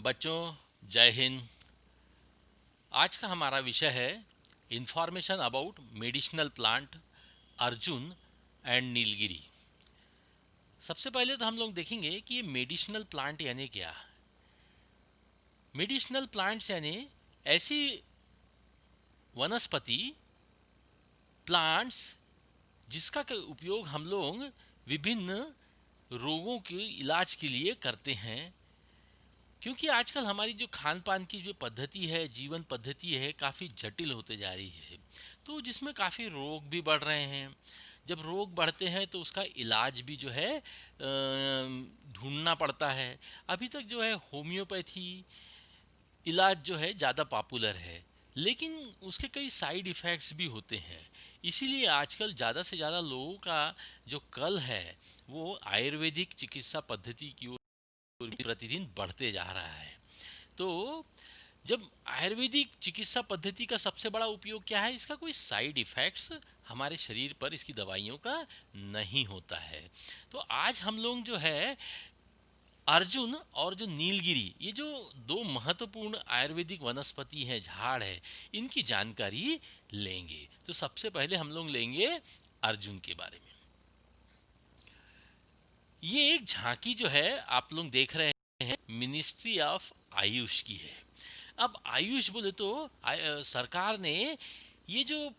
बच्चों, जय हिंद। आज का हमारा विषय है information about medicinal plant Arjun and Nilgiri. सबसे पहले तो हम लोग देखेंगे कि ये मेडिसिनल प्लांट यानी क्या। मेडिसिनल प्लांट्स यानी ऐसी वनस्पति प्लांट्स जिसका उपयोग हम लोग विभिन्न रोगों के इलाज के लिए करते हैं। क्योंकि आजकल हमारी जो खान पान की जो पद्धति है, जीवन पद्धति है, काफ़ी जटिल होते जा रही है। तो जिसमें काफ़ी रोग भी बढ़ रहे हैं। जब रोग बढ़ते हैं तो उसका इलाज भी जो है ढूंढना पड़ता है। अभी तक जो है होम्योपैथी इलाज जो है ज़्यादा पॉपुलर है, लेकिन उसके कई साइड इफ़ेक्ट्स भी होते हैं। इसीलिए आजकल ज़्यादा से ज़्यादा लोगों का जो कल है वो आयुर्वेदिक चिकित्सा पद्धति की ओर प्रतिदिन बढ़ते जा रहा है। तो जब आयुर्वेदिक चिकित्सा पद्धति का सबसे बड़ा उपयोग क्या है, इसका कोई साइड इफ़ेक्ट्स हमारे शरीर पर इसकी दवाइयों का नहीं होता है। तो आज हम लोग जो है अर्जुन और जो नीलगिरी, ये जो दो महत्वपूर्ण आयुर्वेदिक वनस्पति हैं, झाड़ है, इनकी जानकारी लेंगे। तो सबसे पहले हम लोग लेंगे अर्जुन के बारे में। ये एक झांकी जो है आप लोग देख रहे हैं, मिनिस्ट्री ऑफ आयुष की है। अब आयुष बोले तो सरकार ने ये जो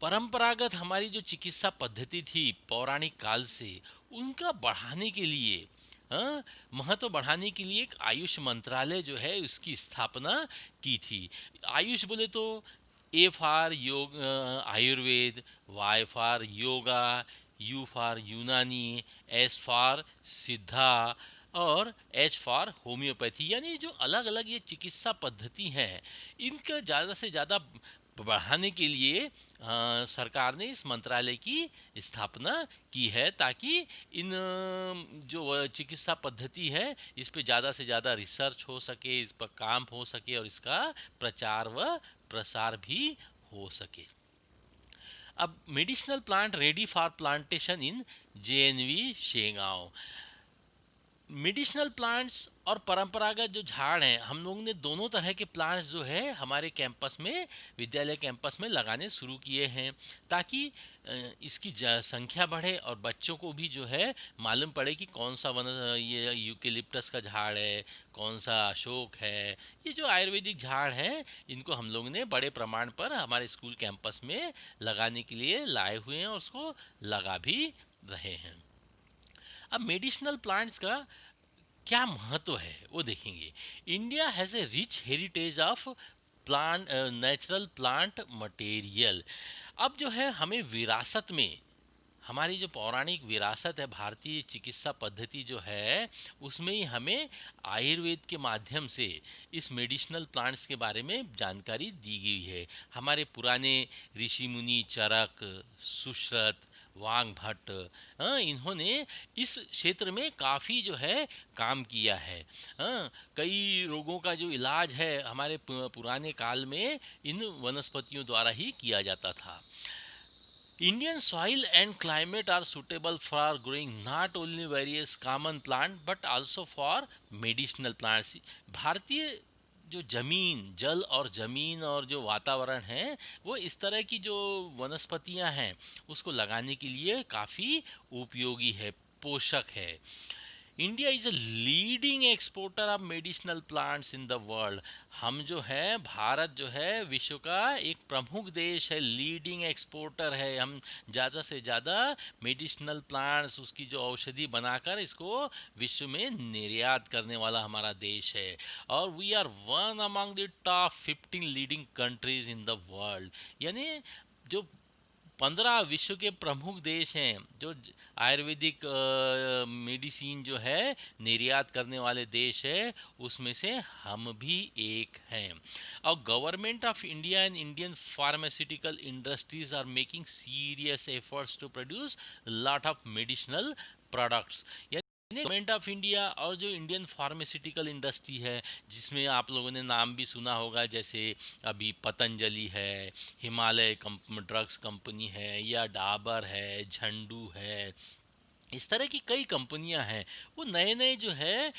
परंपरागत हमारी जो चिकित्सा पद्धति थी पौराणिक काल से, उनका बढ़ाने के लिए, महत्व बढ़ाने के लिए एक आयुष मंत्रालय जो है उसकी स्थापना की थी। आयुष बोले तो A for yoga Ayurveda, Y for yoga, U for Unani, S for Siddha और एच फॉर होम्योपैथी, यानी जो अलग अलग ये चिकित्सा पद्धति हैं, इनका ज़्यादा से ज़्यादा बढ़ाने के लिए सरकार ने इस मंत्रालय की स्थापना की है, ताकि इन जो चिकित्सा पद्धति है इस पे ज़्यादा से ज़्यादा रिसर्च हो सके, इस पर काम हो सके और इसका प्रचार व प्रसार भी हो सके। अब medicinal plant ready for plantation in JNV Shegaon. Medicinal plants और परंपरागत जो झाड़ हैं, हम लोगों ने दोनों तरह के प्लांट्स जो है हमारे कैंपस में, विद्यालय कैंपस में लगाने शुरू किए हैं, ताकि इसकी संख्या बढ़े और बच्चों को भी जो है मालूम पड़े कि कौन सा वन, ये यूकेलिप्टस का झाड़ है, कौन सा अशोक है। ये जो आयुर्वेदिक झाड़ हैं, इनको हम लोग ने बड़े प्रमाण पर हमारे स्कूल कैंपस में लगाने के लिए लाए हुए हैं और उसको लगा भी रहे हैं। अब मेडिसिनल प्लांट्स का क्या महत्व है वो देखेंगे। India has a rich heritage of plant, natural plant material. अब जो है हमें विरासत में, हमारी जो पौराणिक विरासत है, भारतीय चिकित्सा पद्धति जो है, उसमें ही हमें आयुर्वेद के माध्यम से इस मेडिसिनल प्लांट्स के बारे में जानकारी दी गई है। हमारे पुराने ऋषि मुनि चरक, सुश्रुत, वांग भट्ट, इन्होंने इस क्षेत्र में काफ़ी जो है काम किया है। कई रोगों का जो इलाज है हमारे पुराने काल में इन वनस्पतियों द्वारा ही किया जाता था। Indian soil and climate are suitable for growing not only various common plant but also for medicinal plants. भारतीय जो जमीन, जल और ज़मीन और जो वातावरण है, वो इस तरह की जो वनस्पतियां हैं उसको लगाने के लिए काफ़ी उपयोगी है, पोषक है। India is a leading exporter of medicinal plants in the world. हम जो है, भारत जो है विश्व का एक प्रमुख देश है, लीडिंग एक्सपोर्टर है। हम ज़्यादा से ज़्यादा मेडिसिनल प्लांट्स, उसकी जो औषधि बनाकर इसको विश्व में निर्यात करने वाला हमारा देश है। और we are one among the top 15 leading countries in the world. यानी जो 15 विश्व के प्रमुख देश हैं जो आयुर्वेदिक मेडिसिन जो है निर्यात करने वाले देश है, उसमें से हम भी एक हैं। और government of India and Indian pharmaceutical industries are making serious efforts to produce lot of medicinal products. Government of India और जो इंडियन फार्मास्यूटिकल इंडस्ट्री है, जिसमें आप लोगों ने नाम भी सुना होगा, जैसे अभी पतंजलि है, हिमालय ड्रग्स कंपनी है, या डाबर है, झंडू है, इस तरह की कई कंपनियां हैं, वो नए नए जो है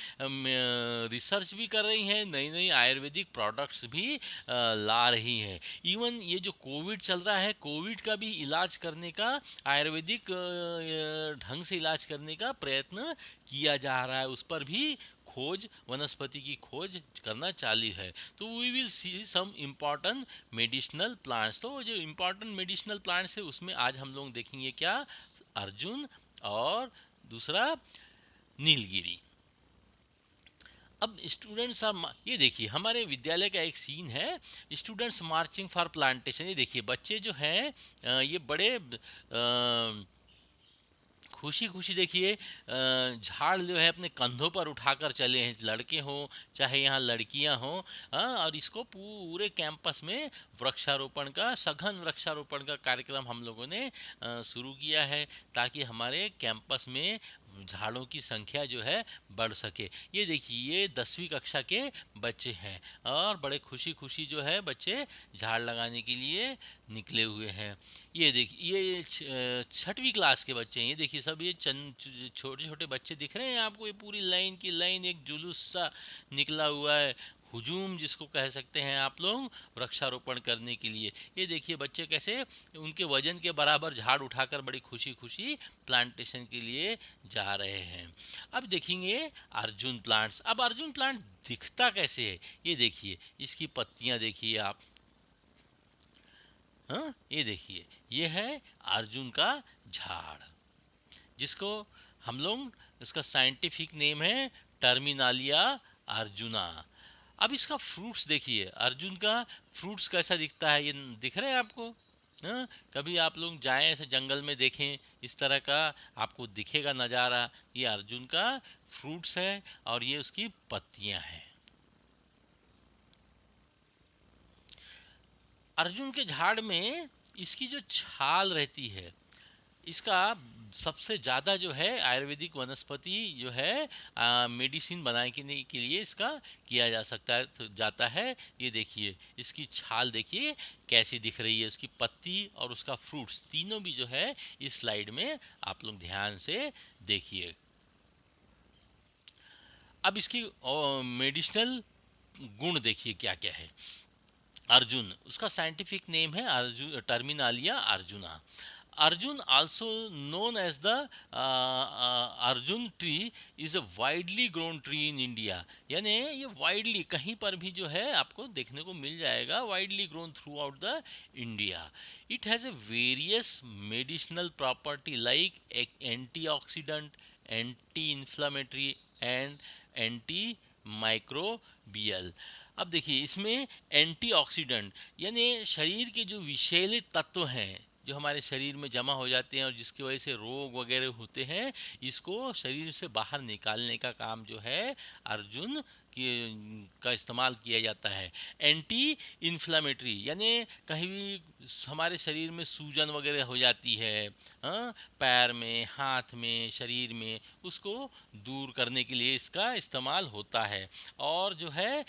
रिसर्च भी कर रही हैं, नई नई आयुर्वेदिक प्रोडक्ट्स भी ला रही हैं। इवन ये जो कोविड चल रहा है, कोविड का भी इलाज करने का आयुर्वेदिक ढंग से इलाज करने का प्रयत्न किया जा रहा है, उस पर भी खोज, वनस्पति की खोज करना चालू है। तो we will see some important medicinal plants. तो जो इम्पॉर्टेंट मेडिसिनल प्लांट्स है उसमें आज हम लोग देखेंगे क्या, अर्जुन और दूसरा नीलगिरी। अब स्टूडेंट्स आर, ये देखिए हमारे विद्यालय का एक सीन है, स्टूडेंट्स मार्चिंग फॉर प्लांटेशन। ये देखिए बच्चे जो हैं ये बड़े खुशी खुशी देखिए झाड़ जो है अपने कंधों पर उठाकर चले हैं, लड़के हों चाहे यहाँ लड़कियाँ हों। और इसको पूरे कैंपस में वृक्षारोपण का, सघन वृक्षारोपण का कार्यक्रम हम लोगों ने शुरू किया है, ताकि हमारे कैंपस में झाड़ों की संख्या जो है बढ़ सके। ये देखिए ये 10वीं कक्षा के बच्चे हैं और बड़े खुशी खुशी जो है बच्चे झाड़ लगाने के लिए निकले हुए हैं। ये देखिए ये 6वीं क्लास के बच्चे हैं। ये देखिए सब ये चंद छोटे छोटे बच्चे दिख रहे हैं आपको, ये पूरी लाइन की लाइन एक जुलूस सा निकला हुआ है, हुजूम जिसको कह सकते हैं आप लोग, वृक्षारोपण करने के लिए। ये देखिए बच्चे कैसे उनके वजन के बराबर झाड़ उठाकर बड़ी खुशी खुशी प्लांटेशन के लिए जा रहे हैं। अब देखेंगे अर्जुन प्लांट्स। अब अर्जुन प्लांट दिखता कैसे है, ये देखिए इसकी पत्तियां देखिए आप। हाँ ये देखिए ये है अर्जुन का झाड़, जिसको हम लोग, इसका साइंटिफिक नेम है टर्मिनालिया अर्जुना। अब इसका फ्रूट्स देखिए, अर्जुन का फ्रूट्स कैसा दिखता है, ये दिख रहा है आपको। हाँ, कभी आप लोग जाएं ऐसे जंगल में देखें, इस तरह का आपको दिखेगा नज़ारा। ये अर्जुन का फ्रूट्स है और ये उसकी पत्तियां हैं। अर्जुन के झाड़ में इसकी जो छाल रहती है, इसका सबसे ज़्यादा जो है आयुर्वेदिक वनस्पति जो है मेडिसिन बनाने के लिए इसका किया जा सकता है, तो जाता है। ये देखिए इसकी छाल देखिए कैसी दिख रही है, उसकी पत्ती और उसका फ्रूट्स तीनों भी जो है इस स्लाइड में आप लोग ध्यान से देखिए। अब इसकी मेडिसिनल गुण देखिए क्या क्या है। अर्जुन, उसका साइंटिफिक नेम है Arjun, Terminalia arjuna. Arjun also known as the Arjun tree is a widely grown tree in India. यानी ये वाइडली कहीं पर भी जो है आपको देखने को मिल जाएगा, widely grown through out the India. It has a various medicinal property like antioxidant, anti inflammatory and anti microbial. अब देखिए इसमें एंटीऑक्सीडेंट यानी शरीर के जो विषैले तत्व हैं जो हमारे शरीर में जमा हो जाते हैं और जिसकी वजह से रोग वगैरह होते हैं, इसको शरीर से बाहर निकालने का काम जो है अर्जुन का इस्तेमाल किया जाता है। एंटी इन्फ्लामेटरी यानी कहीं भी हमारे शरीर में सूजन वगैरह हो जाती है, पैर में, हाथ में, शरीर में, उसको दूर करने के लिए इसका इस्तेमाल होता है। और जो है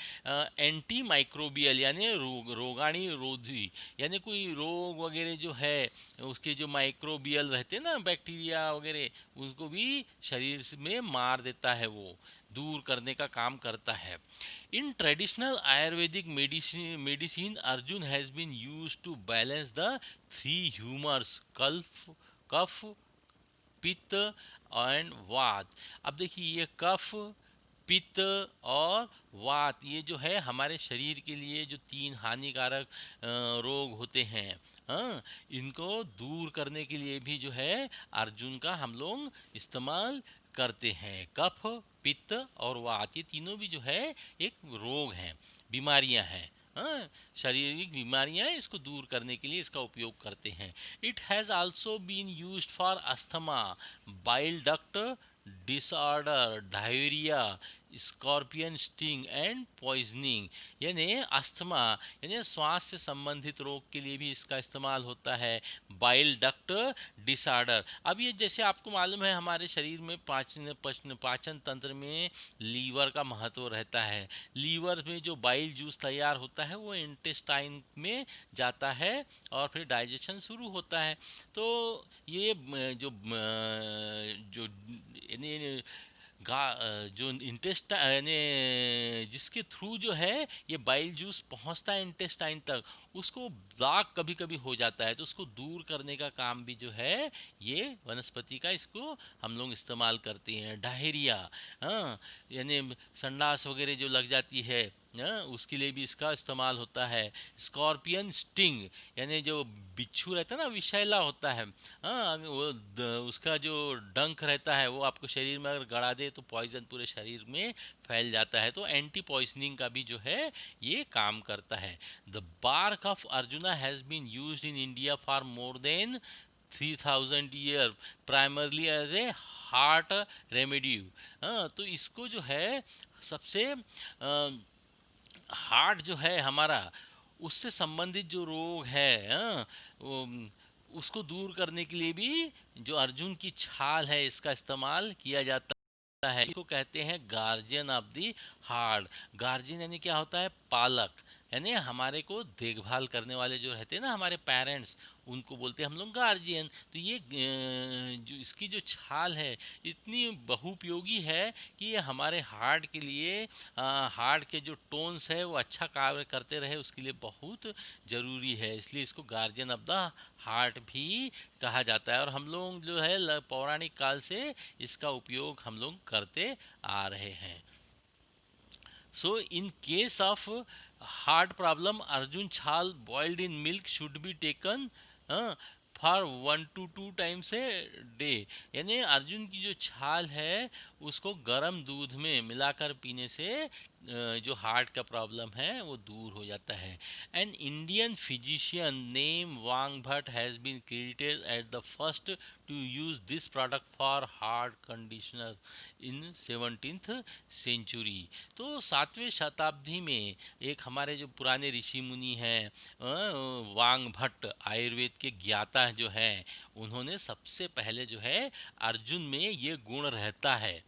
एंटी माइक्रोबियल यानी रोगाणी रोधी, यानी कोई रोग वगैरह जो है उसके जो माइक्रोबियल रहते हैं ना, बैक्टीरिया वगैरह, उसको भी शरीर में मार देता है, वो दूर करने का काम करता है। In traditional Ayurvedic medicine Arjun has been use to balance the three humours, kapha, pitta and वात। अब देखिए ये कफ, पित्त और वात, ये जो है हमारे शरीर के लिए जो तीन हानिकारक रोग होते हैं, हाँ, इनको दूर करने के लिए भी जो है अर्जुन का हम लोग इस्तेमाल करते हैं। कफ, पित्त और वात ये तीनों भी जो है एक रोग हैं, बीमारियां हैं, हाँ, शारीरिक बीमारियां हैं, इसको दूर करने के लिए इसका उपयोग करते हैं। It has also been used for asthma, bile duct disorder, diarrhoea, scorpion sting and poisoning, यानी अस्थमा यानी श्वास से संबंधित रोग के लिए भी इसका इस्तेमाल होता है। बाइल डक्ट डिसऑर्डर, अब ये जैसे आपको मालूम है हमारे शरीर में पाचन तंत्र में लीवर का महत्व रहता है। लीवर में जो बाइल जूस तैयार होता है वो इंटेस्टाइन में जाता है और फिर डाइजेशन शुरू होता है। तो ये जो यानी जो इंटेस्ट यानी जिसके थ्रू जो है ये बाइल जूस पहुंचता है इंटेस्टाइन तक, उसको ब्लॉक कभी कभी हो जाता है, तो उसको दूर करने का काम भी जो है ये वनस्पति का इसको हम लोग इस्तेमाल करते हैं। डायरिया, हाँ, यानी संडास वगैरह जो लग जाती है, हाँ, उसके लिए भी इसका इस्तेमाल होता है। स्कॉर्पियन स्टिंग, यानी जो बिच्छू रहता है ना, विषैला होता है, हाँ, उसका जो डंक रहता है वो आपको शरीर में अगर गड़ा दे तो पॉइजन पूरे शरीर में फैल जाता है, तो एंटी पॉइजनिंग का भी जो है ये काम करता है। The bark of arjuna has been used in India for more than 3000 year, primarily as a heart remedy. हाँ, तो इसको जो है सबसे हार्ट जो है हमारा, उससे संबंधित जो रोग है, हाँ, उसको दूर करने के लिए भी जो अर्जुन की छाल है इसका इस्तेमाल किया जाता है। इसको कहते हैं guardian of the heart. Guardian यानी क्या होता है? पालक, यानी हमारे को देखभाल करने वाले जो रहते हैं ना, हमारे पेरेंट्स, उनको बोलते हैं हम लोग गार्जियन। तो ये जो इसकी जो छाल है इतनी बहुपयोगी है कि ये हमारे हार्ट के लिए, हार्ट के जो टोन्स है वो अच्छा कार्य करते रहे, उसके लिए बहुत ज़रूरी है। इसलिए इसको गार्जियन ऑफ द हार्ट भी कहा जाता है, और हम लोग जो है पौराणिक काल से इसका उपयोग हम लोग करते आ रहे हैं। So, in case of heart problem, Arjun chhal boiled in milk should be taken for 1 to 2 times a day. यानी अर्जुन की जो छाल है उसको गर्म दूध में मिलाकर पीने से जो हार्ट का प्रॉब्लम है वो दूर हो जाता है। An Indian physician name Vagbhata has been credited at the first to use this product for heart conditioner in 17th century. तो 7वें शताब्दी में एक हमारे जो पुराने ऋषि मुनि हैं, वांग भट्ट, आयुर्वेद के ज्ञाता जो हैं, उन्होंने सबसे पहले जो है अर्जुन में ये गुण रहता है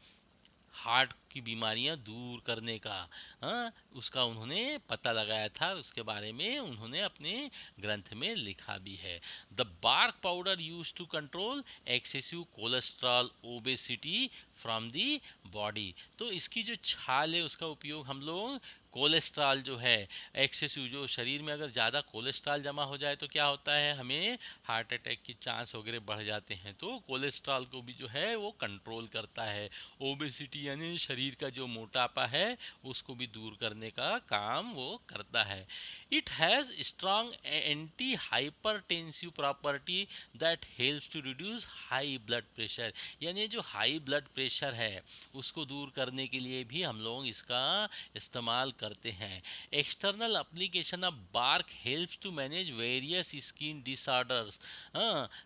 हार्ट की बीमारियां दूर करने का, हाँ, उसका उन्होंने पता लगाया था। उसके बारे में उन्होंने अपने ग्रंथ में लिखा भी है। The bark powder use to control excessive cholesterol obesity from the body. तो इसकी जो छाल है उसका उपयोग हम लोग कोलेस्ट्रॉल जो है एक्सेसिव, जो शरीर में अगर ज़्यादा कोलेस्ट्रॉल जमा हो जाए तो क्या होता है, हमें हार्ट अटैक की चांस वगैरह बढ़ जाते हैं। तो कोलेस्ट्रॉल को भी जो है वो कंट्रोल करता है। ओबेसिटी यानी शरीर का जो मोटापा है उसको भी दूर करने का काम वो करता है। It has strong anti hypertensive property that helps to reduce high blood pressure. यानी जो हाई ब्लड प्रेशर है उसको दूर करने के लिए भी हम लोग इसका इस्तेमाल करते हैं। External application of bark helps to manage various skin disorders,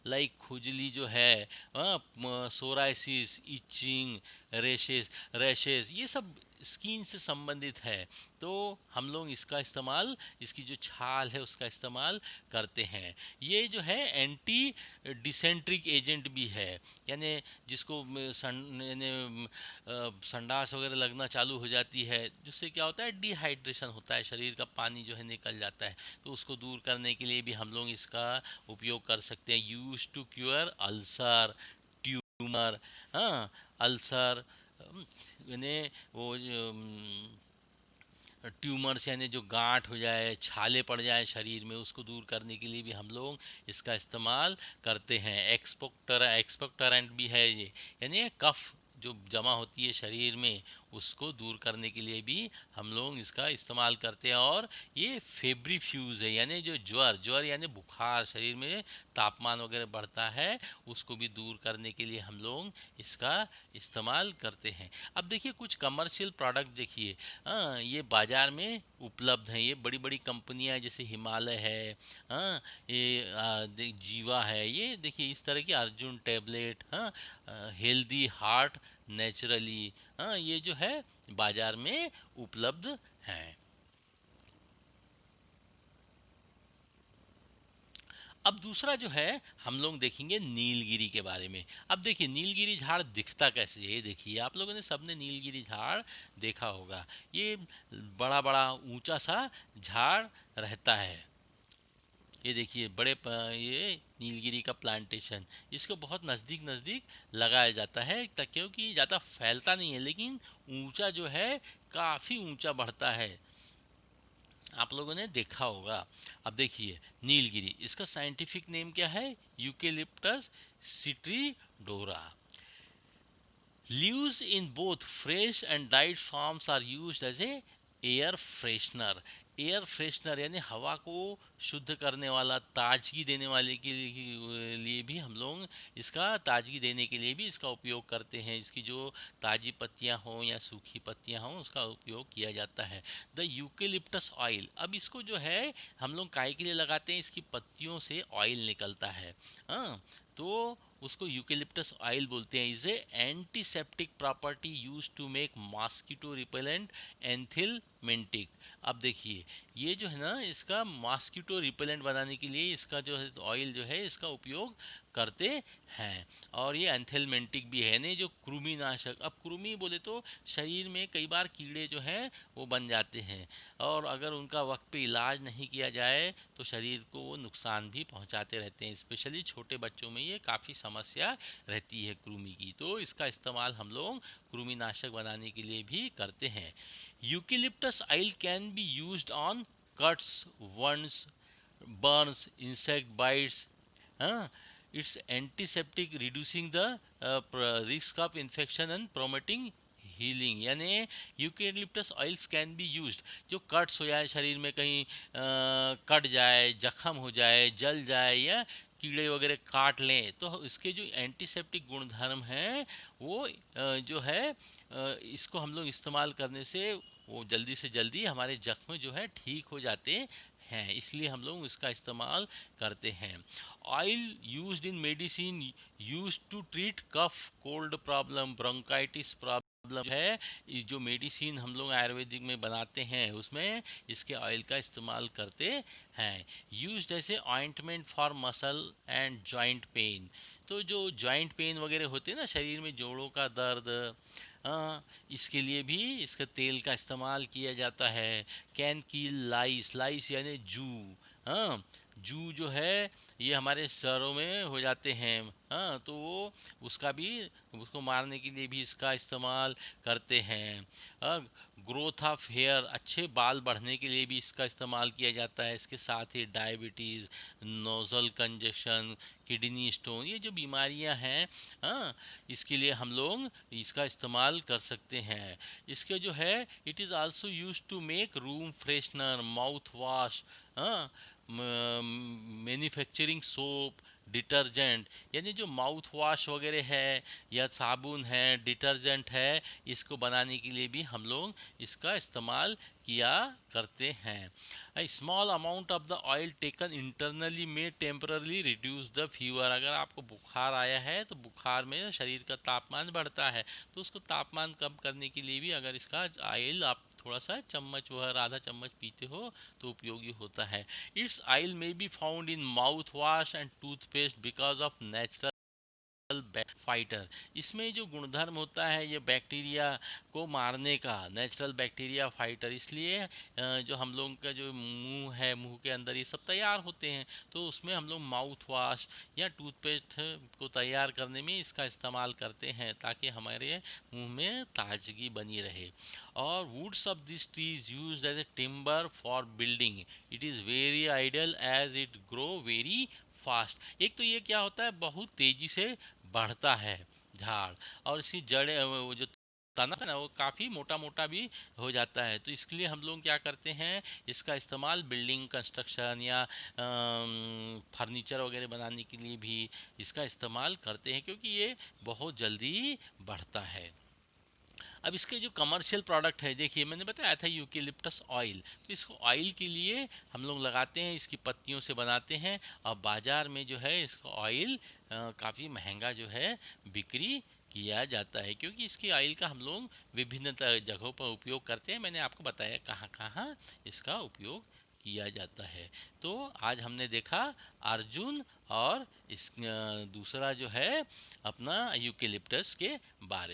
like खुजली जो है, सोराइसिस, इचिंग, रैशेस, ये सब स्किन से संबंधित है। तो हम लोग इसका इस्तेमाल, इसकी जो छाल है उसका इस्तेमाल करते हैं। ये जो है एंटी डिसेंट्रिक एजेंट भी है, यानी जिसको संडास वगैरह लगना चालू हो जाती है, जिससे क्या होता है, डिहाइड्रेशन होता है, शरीर का पानी जो है निकल जाता है, तो उसको दूर करने के लिए भी हम लोग इसका उपयोग कर सकते हैं। Use to cure ulcer, tumour, हाँ, अल्सर, यानी वो ट्यूमर्स, यानी जो गांठ हो जाए, छाले पड़ जाए शरीर में, उसको दूर करने के लिए भी हम लोग इसका इस्तेमाल करते हैं। एक्सपेक्टोरेंट भी है ये, यानी कफ जो जमा होती है शरीर में उसको दूर करने के लिए भी हम लोग इसका इस्तेमाल करते हैं। और ये फेब्रीफ्यूज है, यानी जो ज्वर यानी बुखार, शरीर में तापमान वगैरह बढ़ता है उसको भी दूर करने के लिए हम लोग इसका इस्तेमाल करते हैं। अब देखिए कुछ कमर्शियल प्रोडक्ट देखिए, हाँ, ये बाज़ार में उपलब्ध हैं। ये बड़ी बड़ी कंपनियां जैसे हिमालय है, हाँ, ये जीवा है, ये देखिए इस तरह की अर्जुन टैबलेट, हाँ, हेल्दी हार्ट नेचुरली, हाँ, ये जो है बाजार में उपलब्ध हैं। अब दूसरा जो है हम लोग देखेंगे नीलगिरी के बारे में। अब देखिए नीलगिरी झाड़ दिखता कैसे है, ये देखिए आप लोगों ने सबने नीलगिरी झाड़ देखा होगा। ये बड़ा बड़ा ऊंचा सा झाड़ रहता है। ये देखिए ये नीलगिरी का प्लांटेशन, इसको बहुत नज़दीक नज़दीक लगाया जाता है क्योंकि ज़्यादा फैलता नहीं है, लेकिन ऊंचा जो है काफ़ी ऊंचा बढ़ता है। आप लोगों ने देखा होगा। अब देखिए नीलगिरी, इसका साइंटिफिक नेम क्या है? Eucalyptus सिट्रीडोरा। Leaves in both fresh and dried forms are used as a air freshener. Air freshener यानी हवा को शुद्ध करने वाला, ताजगी देने वाले के लिए भी हम लोग इसका, ताजगी देने के लिए भी इसका उपयोग करते हैं। इसकी जो ताज़ी पत्तियां हों या सूखी पत्तियां हों उसका उपयोग किया जाता है। द यूकेलिप्टस ऑयल, अब इसको जो है हम लोग काय के लिए लगाते हैं? इसकी पत्तियों से ऑयल निकलता है। हाँ, तो उसको यूकेलिप्टस ऑयल बोलते हैं। इसे antiseptic property use to make mosquito repellent anthelmintic. अब देखिए ये जो है ना, इसका मॉस्किटो रिपेलेंट बनाने के लिए इसका जो है ऑयल जो है इसका उपयोग करते हैं। और ये एंथेलमेंटिक भी है, नहीं जो कृमिनाशक। अब कृमि बोले तो शरीर में कई बार कीड़े जो हैं वो बन जाते हैं, और अगर उनका वक्त पे इलाज नहीं किया जाए तो शरीर को वो नुकसान भी पहुंचाते रहते हैं। स्पेशली छोटे बच्चों में ये काफ़ी समस्या रहती है कृमि की, तो इसका इस्तेमाल हम लोग कृमिनाशक बनाने के लिए भी करते हैं। Eucalyptus oil can be used on cuts, wounds, burns, insect bites. Huh? It's antiseptic, reducing the risk of infection and promoting healing. यानी eucalyptus oils can be used, जो कट्स हो जाए शरीर में, कहीं कट जाए, जख्म हो जाए, जल जाए, या कीड़े वगैरह काट लें, तो इसके जो एंटीसेप्टिक गुणधर्म हैं वो जो है इसको हम लोग इस्तेमाल करने से वो जल्दी से जल्दी हमारे जख्म जो है ठीक हो जाते हैं, इसलिए हम लोग इसका इस्तेमाल करते हैं। Oil used in medicine used to treat cough, cold problem, bronchitis problem है। ये जो मेडिसिन हम लोग आयुर्वेदिक में बनाते हैं उसमें इसके ऑयल का इस्तेमाल करते हैं। यूज्ड ऐसे ointment for muscle and joint pain, तो जो जॉइंट पेन वगैरह होते हैं ना शरीर में, जोड़ों का दर्द, इसके लिए भी इसका तेल का इस्तेमाल किया जाता है। कैन किल लाइस, लाइस यानी जू। हाँ, जू जो है ये हमारे शहरों में हो जाते हैं। हाँ, तो वो उसका भी, उसको मारने के लिए भी इसका इस्तेमाल करते हैं। ग्रोथ ऑफ हेयर, अच्छे बाल बढ़ने के लिए भी इसका इस्तेमाल किया जाता है। इसके साथ ही diabetes, nasal congestion, kidney stone, ये जो बीमारियां हैं, हाँ, इसके लिए हम लोग इसका इस्तेमाल कर सकते हैं। इसके जो है it is also use to make room freshener, mouth wash, हाँ, मैन्युफैक्चरिंग सोप, डिटर्जेंट, यानी जो माउथ वॉश वगैरह है या साबुन है, डिटर्जेंट है, इसको बनाने के लिए भी हम लोग इसका इस्तेमाल किया करते हैं। A small amount of the oil taken internally may temporarily reduce the fever। अगर आपको बुखार आया है तो बुखार में शरीर का तापमान बढ़ता है, तो उसको तापमान कम करने के लिए भी अगर इसका ऑयल आप थोड़ा सा चम्मच वह आधा चम्मच पीते हो तो उपयोगी होता है। इट्स ऑयल में be found in mouth wash and toothpaste because of natural fighter. इसमें जो गुणधर्म होता है ये बैक्टीरिया को मारने का, नेचुरल बैक्टीरिया फाइटर, इसलिए जो हम लोग का जो मुंह है, मुंह के अंदर ये सब तैयार होते हैं, तो उसमें हम लोग माउथ वॉश या टूथपेस्ट को तैयार करने में इसका इस्तेमाल करते हैं ताकि हमारे मुंह में ताजगी बनी रहे। और woods of this tree is used as a timber for building. It is very ideal as it grow very fast. एक तो ये क्या होता है, बहुत तेज़ी से बढ़ता है झाड़, और इसकी जड़ें, वो जो तना है ना, वो काफ़ी मोटा मोटा भी हो जाता है। तो इसके लिए हम लोग क्या करते हैं, इसका इस्तेमाल बिल्डिंग कंस्ट्रक्शन या फर्नीचर वगैरह बनाने के लिए भी इसका इस्तेमाल करते हैं, क्योंकि ये बहुत जल्दी बढ़ता है। अब इसके जो कमर्शियल प्रोडक्ट है, देखिए मैंने बताया था यूकेलिप्टस ऑयल, तो इसको ऑयल के लिए हम लोग लगाते हैं, इसकी पत्तियों से बनाते हैं, और बाज़ार में जो है इसका ऑयल काफ़ी महंगा जो है बिक्री किया जाता है, क्योंकि इसकी ऑयल का हम लोग विभिन्न जगहों पर उपयोग करते हैं। मैंने आपको बताया कहाँ कहाँ इसका उपयोग किया जाता है। तो आज हमने देखा अर्जुन और दूसरा जो है अपना यूकेलिप्टस के बारे